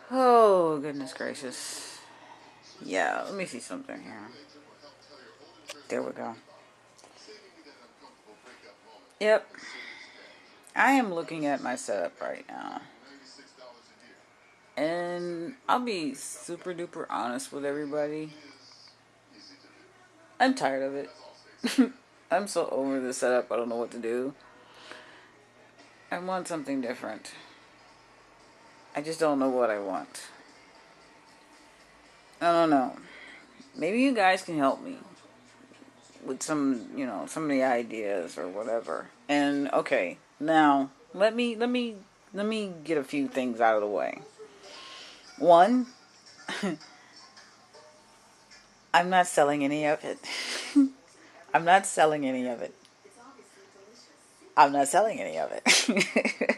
Oh, goodness gracious. Yeah, let me see something here. There we go. Yep. I am looking at my setup right now. And I'll be super duper honest with everybody. I'm tired of it. I'm so over the setup, I don't know what to do. I want something different. I just don't know what I want. I don't know. Maybe you guys can help me with some of the ideas or whatever. And okay, now let me get a few things out of the way. One, I'm not selling any of it. I'm not selling any of it. I'm not selling any of it.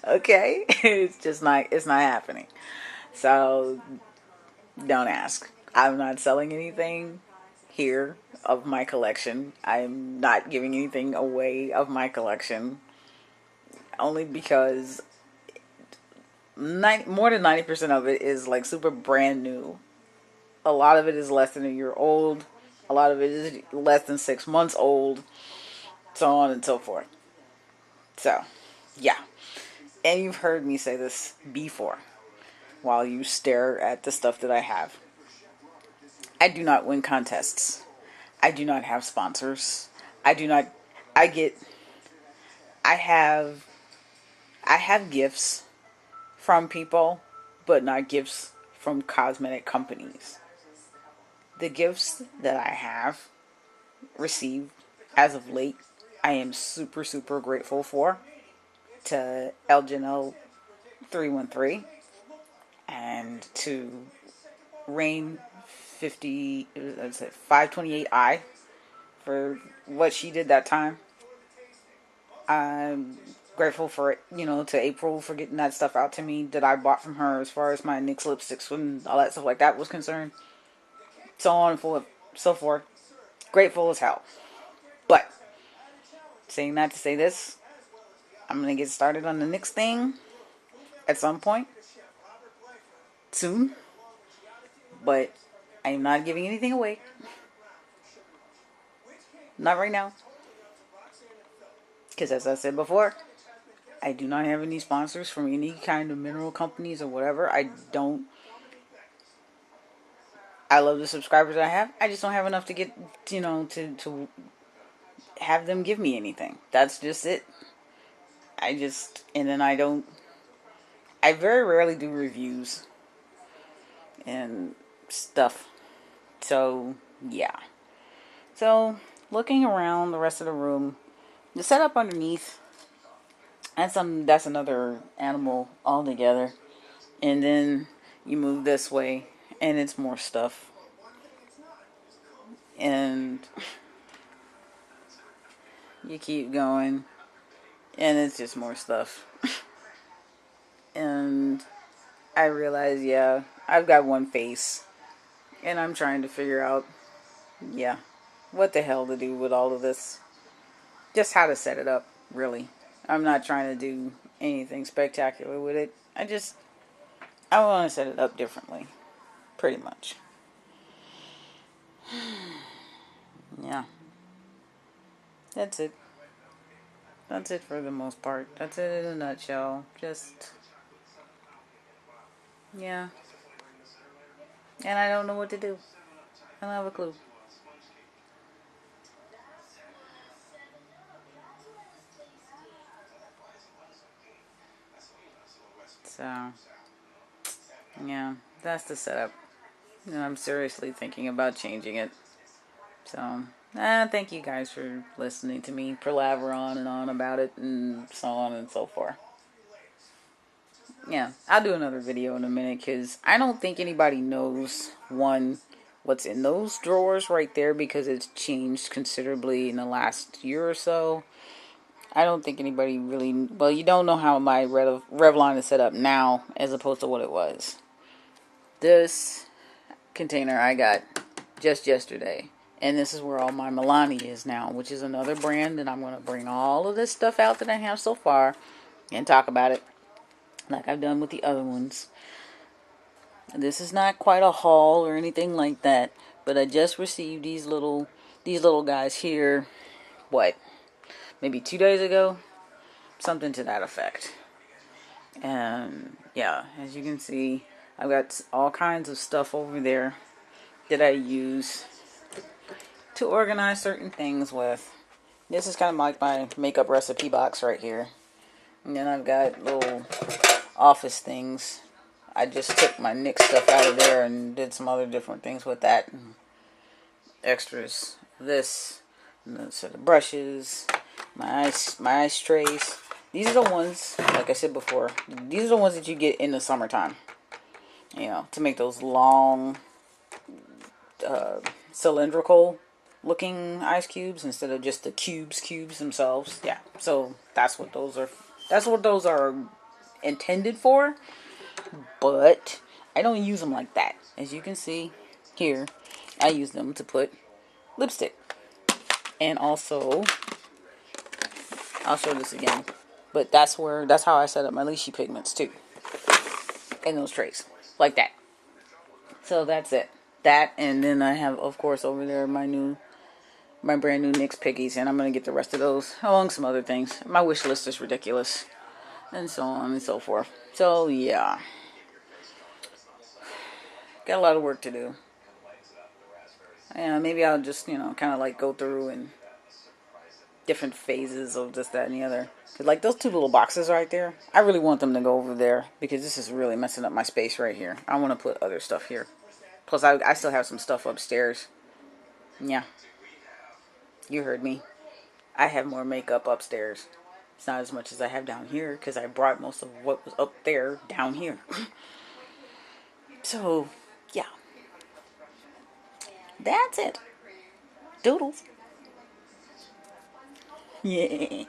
Okay? It's not happening. So don't ask. I'm not selling anything here of my collection. I'm not giving anything away of my collection. Only because more than 90% of it is like super brand new. A lot of it is less than a year old. A lot of it is less than 6 months old. So on and so forth. So, yeah. And you've heard me say this before while you stare at the stuff that I have. I do not win contests. I do not have sponsors. I do not. I get. I have. I have gifts from people, but not gifts from cosmetic companies. The gifts that I have received as of late, I am super, super grateful for. To Elginel 313 and to Rain 50, 528i for what she did that time. I'm grateful for it, to April for getting that stuff out to me that I bought from her as far as my NYX lipsticks and all that stuff like that was concerned. So on and so forth. Grateful as hell. But saying that to say this, I'm gonna get started on the NYX thing at some point soon. But I am not giving anything away. Not right now. Because as I said before, I do not have any sponsors from any kind of mineral companies or whatever. I don't. I love the subscribers I have. I just don't have enough to get, to have them give me anything. That's just it. And then I don't. I very rarely do reviews and stuff. So, yeah. So, looking around the rest of the room, the setup underneath, that's another animal altogether. And then you move this way, and it's more stuff. And you keep going, and it's just more stuff. And I realize, yeah, I've got one face, and I'm trying to figure out, yeah, what the hell to do with all of this. Just how to set it up, really. I'm not trying to do anything spectacular with it. I want to set it up differently, pretty much. Yeah, that's it. That's it for the most part. That's it in a nutshell. Just, yeah. And I don't know what to do. I don't have a clue. So, yeah, that's the setup. And I'm seriously thinking about changing it. So, thank you guys for listening to me palaver on and on about it and so on and so forth. Yeah, I'll do another video in a minute because I don't think anybody knows, one, what's in those drawers right there because it's changed considerably in the last year or so. I don't think anybody really, well, you don't know how my Revlon is set up now as opposed to what it was. This container I got just yesterday. And this is where all my Milani is now, which is another brand. And I'm going to bring all of this stuff out that I have so far and talk about it. like I've done with the other ones. This is not quite a haul or anything like that, but I just received these little guys here. What? Maybe 2 days ago, something to that effect. And yeah, as you can see, I've got all kinds of stuff over there that I use to organize certain things with. This is kind of like my makeup recipe box right here. And then I've got little office things. I just took my NYX stuff out of there and did some other different things with that. And extras. This, and a set of brushes, my ice trays. These are the ones, like I said before, these are the ones that you get in the summertime. You know, to make those long, cylindrical looking ice cubes instead of just the cubes themselves. Yeah, so that's what those are. That's what those are intended for. But I don't use them like that. As you can see here, I use them to put lipstick. And also, I'll show this again. But that's how I set up my Lychee pigments too. In those trays. Like that. So that's it. That, and then I have, of course, over there my brand new NYX piggies, and I'm gonna get the rest of those along some other things. My wish list is ridiculous, and so on and so forth. So yeah, got a lot of work to do. And maybe I'll just kind of like go through and different phases of this, that, and the other. Cause like those two little boxes right there, I really want them to go over there because this is really messing up my space right here. I want to put other stuff here. Plus, I still have some stuff upstairs. Yeah, you heard me. I have more makeup upstairs. It's not as much as I have down here because I brought most of what was up there down here. So, yeah. That's it. Doodles. Yeah.